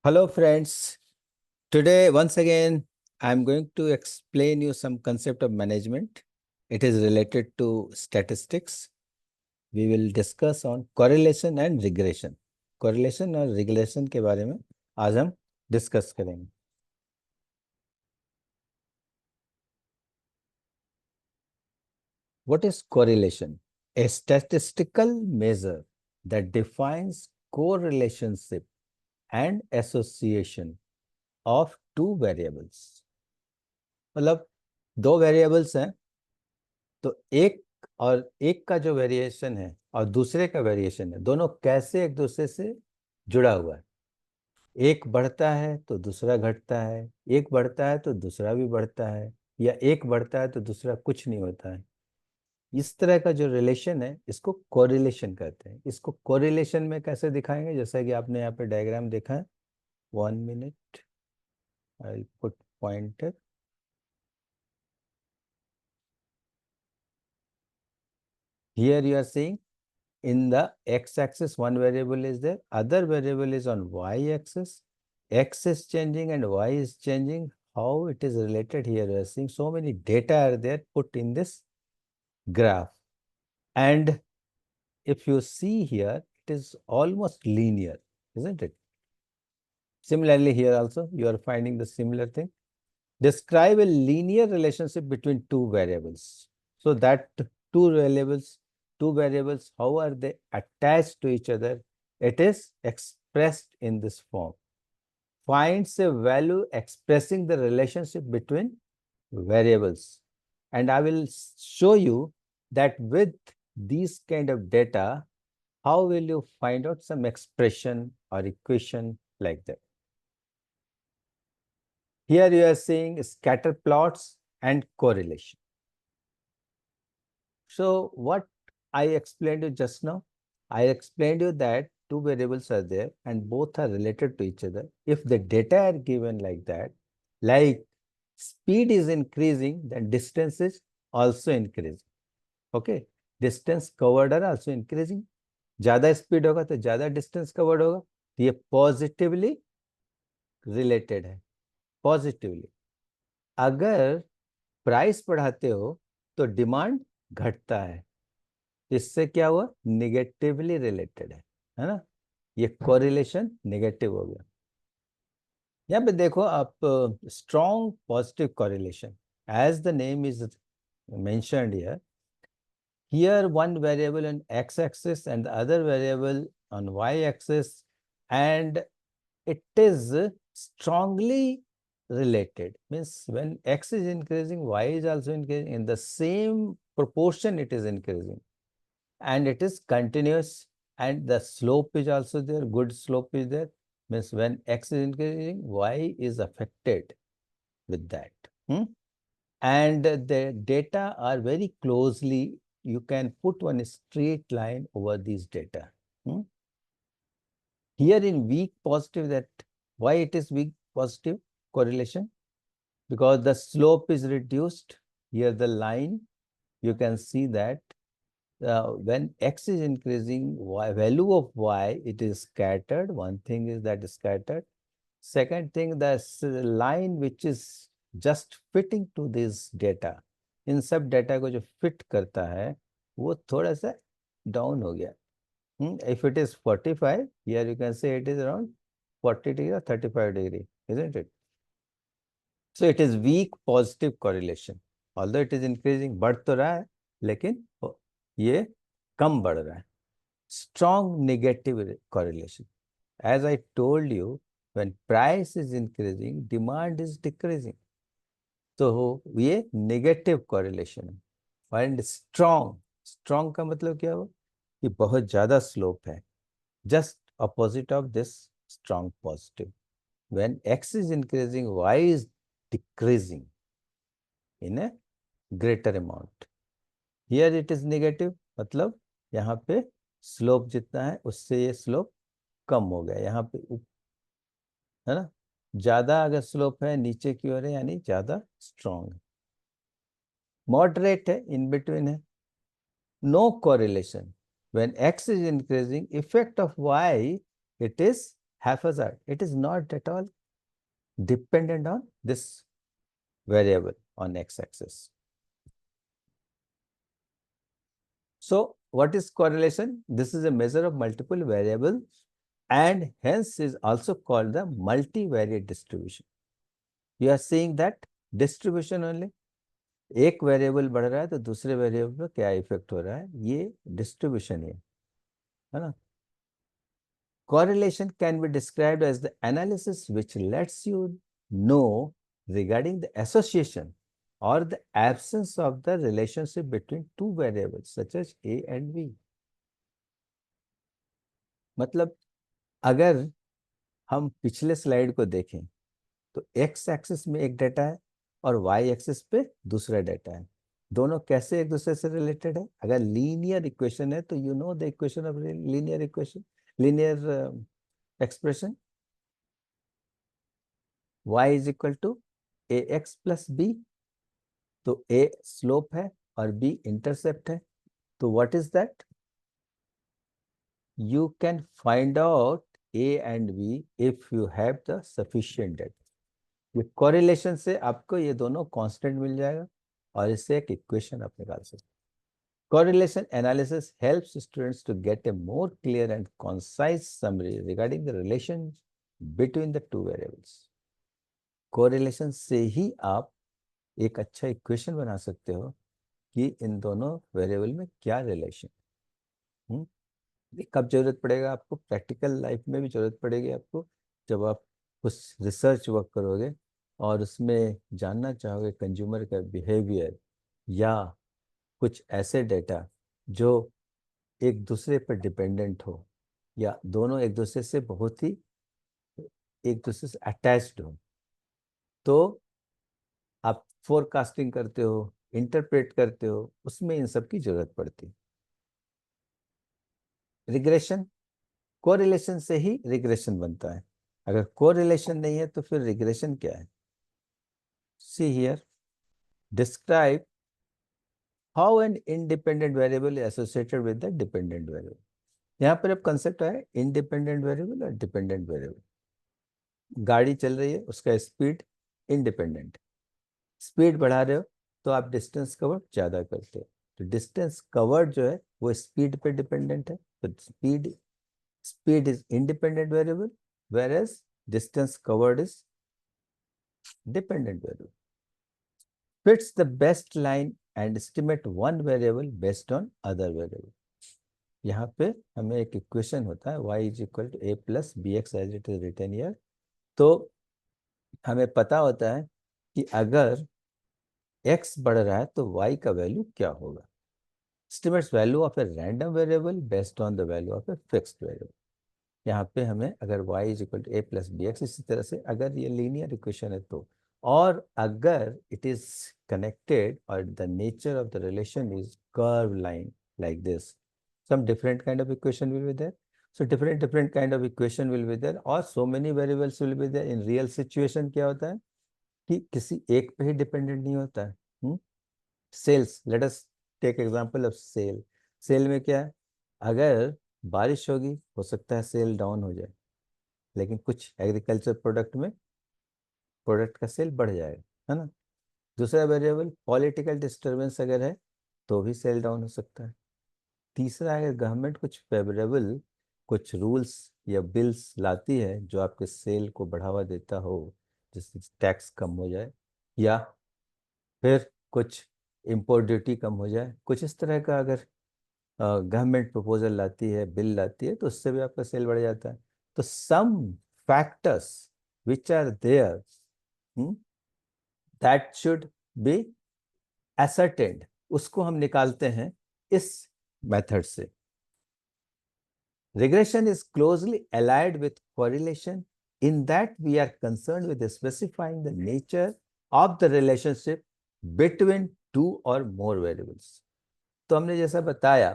Hello friends. Today once again I'm going to explain you some concept of management. It is related to statistics. We will discuss on correlation and regression. Correlation और regression के बारे में आज हम discuss करेंगे. What is correlation? A statistical measure that defines correlationship and association of two variables. मतलब दो variables हैं तो एक का जो वेरिएशन है और दूसरे का वेरिएशन है, दोनों कैसे एक दूसरे से जुड़ा हुआ है. एक बढ़ता है तो दूसरा घटता है, एक बढ़ता है तो दूसरा भी बढ़ता है, या एक बढ़ता है तो दूसरा कुछ नहीं होता है. इस तरह का जो रिलेशन है इसको कोरिलेशन कहते हैं. इसको कोरिलेशन में कैसे दिखाएंगे, जैसा कि आपने यहाँ पे डायग्राम देखा है. 1 minute, I put pointer. Here you are seeing in the x-axis one variable is there, other variable is on y-axis. X is changing and y is changing. How it is related here? We are seeing so many data are there put in this graph, and if you see here, it is almost linear, isn't it? Similarly, here also you are finding the similar thing. Describe a linear relationship between two variables. So that two variables, how are they attached to each other? It is expressed in this form. Finds a value expressing the relationship between variables. And I will show you that with these kind of data, how will you find out some expression or equation like that. Here you are seeing scatter plots and correlation. So what I explained you just now, I explained you that two variables are there and both are related to each other. If the data are given like that, like speed is increasing, then distance is also increasing. Okay, distance covered are also increasing. ज़्यादा speed होगा तो ज़्यादा distance covered होगा. ये positively related है. Positively अगर price बढ़ाते हो तो डिमांड घटता है. इससे क्या हुआ? निगेटिवली रिलेटेड है ना. ये कोरिलेशन निगेटिव हो गया. यहाँ पे देखो आप, strong positive correlation, as the name is mentioned here. Here one variable on x-axis and the other variable on y-axis, and it is strongly related. Means when x is increasing, y is also increasing. In the same proportion it is increasing. And it is continuous, and the slope is also there, good slope is there. Means when x is increasing, y is affected with that. And the data are very closely, you can put one straight line over these data. Here in weak positive, that why it is weak positive correlation? Because the slope is reduced. Here the line, you can see that when x is increasing, value of y, it is scattered. One thing is that is scattered. Second thing, the line which is just fitting to this data, इन सब data को जो fit करता है वो थोड़ा सा down हो गया. If it is 45, here you can say it is around 40 degree or 35 degree, isn't it? So it is weak positive correlation. Although it is increasing, बढ़ तो रहा है, लेकिन ये कम बढ़ रहा है. Strong negative correlation. As I told you, when price is increasing, demand is decreasing. तो ये नेगेटिव कॉरिलेशन है. एंड स्ट्रॉन्ग का मतलब क्या हो कि बहुत ज्यादा स्लोप है. Just opposite of this strong positive. When x is increasing, y is decreasing in a greater amount. Here it is negative, मतलब यहाँ पे स्लोप जितना है उससे ये स्लोप कम हो गया. यहाँ पे है ना, ज्यादा अगर स्लोप है नीचे की ओर है यानी ज्यादा स्ट्रॉन्ग है. मॉडरेट है, इन बिटवीन है. No correlation. When x is increasing, effect of y, it is haphazard. It is not at all dependent on this variable on x-axis. So what is correlation? This is a measure of multiple variables and hence is also called the multivariate distribution. You are seeing that distribution only. एक variable बढ़ रहा है तो दूसरे variable पर क्या effect हो रहा है, ये डिस्ट्रीब्यूशन है ना. Correlation can be described as the analysis which lets you know regarding the association or the absence of the relationship between two variables such as A and B. मतलब अगर हम पिछले स्लाइड को देखें तो एक्स एक्सिस में एक data है और वाई एक्सिस पे दूसरा डाटा है. दोनों कैसे एक दूसरे से रिलेटेड है? अगर लीनियर इक्वेशन है तो you know the equation of linear equation, linear expression y is equal to a x plus b. तो a स्लोप है और b इंटरसेप्ट है. तो what is that? You can find out a and b if you have the sufficient data. ये correlation से आपको ये दोनों कांस्टेंट मिल जाएगा और इससे एक इक्वेशन आप निकाल सकते. Correlation analysis helps students to get a more clear and concise summary regarding the relation between the two variables. Correlation से ही आप एक अच्छा इक्वेशन बना सकते हो कि इन दोनों वेरिएबल में क्या रिलेशन. कब जरूरत पड़ेगा आपको? प्रैक्टिकल लाइफ में भी जरूरत पड़ेगी आपको, जब आप कुछ रिसर्च वर्क करोगे और उसमें जानना चाहोगे कंज्यूमर का बिहेवियर या कुछ ऐसे डेटा जो एक दूसरे पर डिपेंडेंट हो या दोनों एक दूसरे से बहुत ही एक दूसरे से अटैच्ड हो. तो आप फोरकास्टिंग करते हो, इंटरप्रेट करते हो, उसमें इन सब की जरूरत पड़ती है. रिग्रेशन, कोरिलेशन से ही रिग्रेशन बनता है. अगर कोरिलेशन नहीं है तो फिर रिग्रेशन क्या है? See here, describe how an independent variable is associated with the dependent variable. यहाँ पर अब कंसेप्ट है इंडिपेंडेंट वेरिएबल और डिपेंडेंट वेरिएबल. गाड़ी चल रही है, उसका स्पीड इंडिपेंडेंट. स्पीड बढ़ा रहे हो तो आप डिस्टेंस कवर ज्यादा करते हो. तो डिस्टेंस कवर्ड जो है वो स्पीड पे डिपेंडेंट है. तो speed is independent variable whereas distance covered is dependent variable. Fits the best line and estimate one variable based on other variable. यहाँ पे हमें एक इक्वेशन होता है y is equal to a plus b x as it is written here. तो हमें पता होता है कि अगर x बढ़ रहा है तो y का वैल्यू क्या होगा. Estimates value of a random variable based on the value of a fixed variable. यहाँ पे हमें अगर y is equal to a plus b x, इसी तरह से अगर ये लीनियर इक्वेशन है तो, और अगर इट इज कनेक्टेड और the nature of the relation is curve line like this, some different kind of equation will be there. So different kind of equation will be there or so many variables will be there. In real situation क्या होता है कि किसी एक पे ही dependent नहीं होता है. Sales, let us take example of sale. Sale में क्या है? अगर बारिश होगी हो सकता है सेल डाउन हो जाए, लेकिन कुछ एग्रीकल्चर प्रोडक्ट में प्रोडक्ट का सेल बढ़ जाएगा, है ना. दूसरा वेरिएबल पॉलिटिकल डिस्टर्बेंस अगर है तो भी सेल डाउन हो सकता है. तीसरा, अगर गवर्नमेंट कुछ फेवरेबल कुछ रूल्स या बिल्स लाती है जो आपके सेल को बढ़ावा देता हो, जिससे टैक्स कम हो जाए या फिर कुछ इम्पोर्ट ड्यूटी कम हो जाए, कुछ इस तरह का अगर गवर्नमेंट प्रपोजल लाती है, बिल लाती है, तो उससे भी आपका सेल बढ़ जाता है. तो some factors which are there that should be ascertained, उसको हम निकालते हैं इस मेथड से. Regression is closely allied with correlation in that we are concerned with specifying the nature of the relationship between two or more variables. तो हमने जैसा बताया,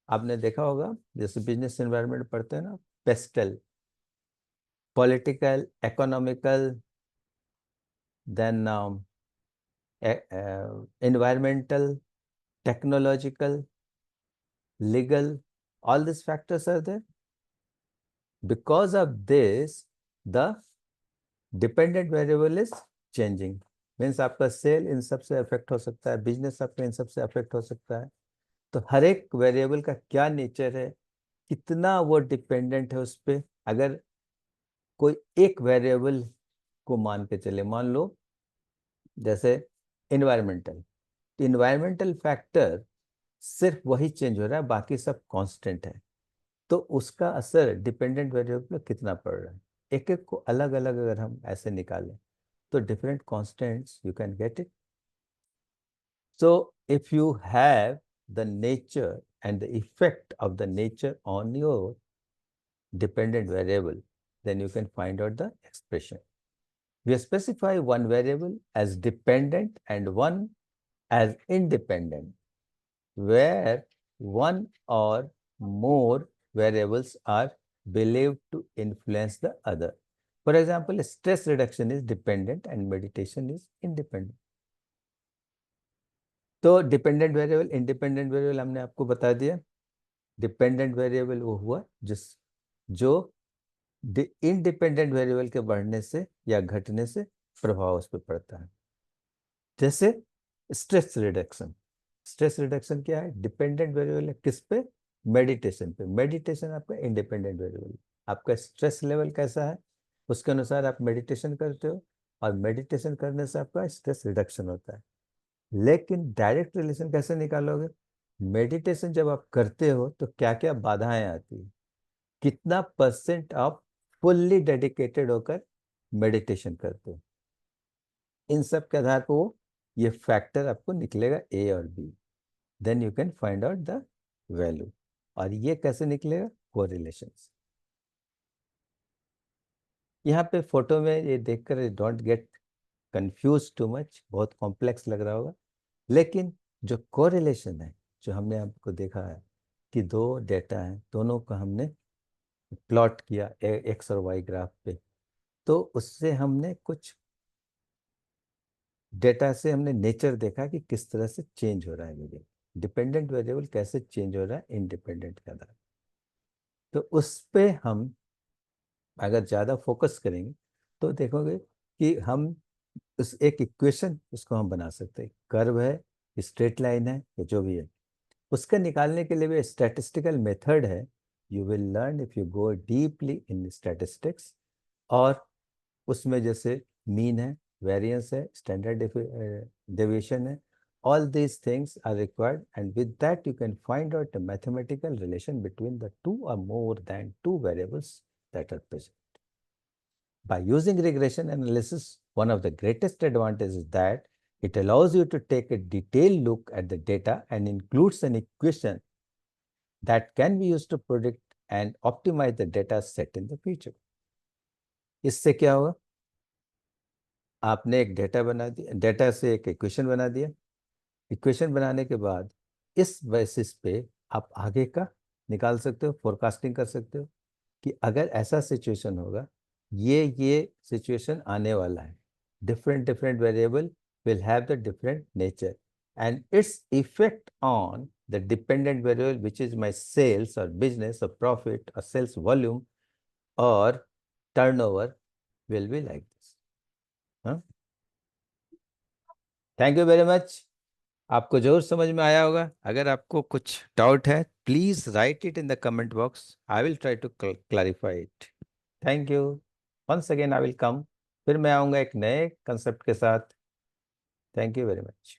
आपने देखा होगा जैसे बिजनेस एनवायरनमेंट पढ़ते हैं ना, PESTEL, political, economical, then environmental, technological, legal, all these factors are there. Because of this, the dependent variable is changing. Means आपका सेल इन सब से अफेक्ट हो सकता है, बिजनेस आपका इन सब से अफेक्ट हो सकता है। तो हर एक वेरिएबल का क्या नेचर है, कितना वो डिपेंडेंट है उस पे। अगर कोई एक वेरिएबल को मान के चले, मान लो जैसे इन्वायरमेंटल, इन्वायरमेंटल फैक्टर सिर्फ वही चेंज हो रहा है, बाकी सब कांस्टेंट है। तो उसका असर डिपेंडेंट वेरिएबल पे कितना पड़ रहा है, एक एक को अलग अलग अगर हम ऐसे निकालें तो different constants you can get it. So if you have the nature and the effect of the nature on your dependent variable, then you can find out the expression. We specify one variable as dependent and one as independent, where one or more variables are believed to influence the other. For example, stress reduction is dependent and meditation is independent. तो dependent variable independent variable हमने आपको बता दिया। Dependent variable वो हुआ जो independent variable के बढ़ने से या घटने से प्रभाव उस पर पड़ता है। जैसे स्ट्रेस रिडक्शन, स्ट्रेस रिडक्शन क्या है, डिपेंडेंट वेरिएबल है किस पे, मेडिटेशन पे। मेडिटेशन आपका इंडिपेंडेंट वेरिएबल, आपका स्ट्रेस लेवल कैसा है उसके अनुसार आप मेडिटेशन करते हो, और मेडिटेशन करने से आपका स्ट्रेस रिडक्शन होता है। लेकिन डायरेक्ट रिलेशन कैसे निकालोगे, मेडिटेशन जब आप करते हो तो क्या क्या बाधाएं आती है, कितना % आप फुल्ली डेडिकेटेड होकर मेडिटेशन करते हो, इन सब के आधार पर वो ये फैक्टर आपको निकलेगा ए और b. Then you can find out the value. और ये कैसे निकलेगा, कोरिलेशन। यहाँ पे फोटो में ये देखकर don't get confuse too much, बहुत कॉम्प्लेक्स लग रहा होगा, लेकिन जो कोरिलेशन है, जो हमने आपको देखा है कि दो डेटा हैं, दोनों का हमने प्लॉट किया एक्स और वाई ग्राफ पे, तो उससे हमने कुछ डेटा से हमने नेचर देखा कि किस तरह से चेंज हो रहा है वेरिएबल, डिपेंडेंट वेरिएबल कैसे चेंज हो रहा है इंडिपेंडेंट के आधार। तो उस पे हम अगर ज़्यादा फोकस करेंगे तो देखोगे कि हम उस एक इक्वेशन उसको हम बना सकते हैं, कर्व है, स्ट्रेट लाइन है, या जो भी है, उसका निकालने के लिए भी स्टैटिस्टिकल मेथड है। You will learn if you go deeply in statistics. और उसमें जैसे मीन है, वेरिएंस है, स्टैंडर्ड डेविएशन है, all these things are required, and with that you can find out a mathematical relation between the two or more than two variables that are present. By using regression analysis, one of the greatest advantages is that it allows you to take a detailed look at the data and includes an equation that can be used to predict and optimize the data set in the future. इससे क्या होगा, आपने एक data बना दिया, data से एक equation बना दिया, इक्वेशन बनाने के बाद इस बेसिस पे आप आगे का निकाल सकते हो, फोरकास्टिंग कर सकते हो कि अगर ऐसा सिचुएशन होगा, ये सिचुएशन आने वाला है, different different variable will have the different nature, and its effect on the dependent variable, which is my sales or business or profit or sales volume or turnover, will be like this. Thank you very much. आपको जरूर समझ में आया होगा। अगर आपको कुछ doubt है, please write it in the comment box, I will try to clarify it. Thank you once again, I will come, फिर मैं आऊँगा एक नए कंसेप्ट के साथ। Thank you very much.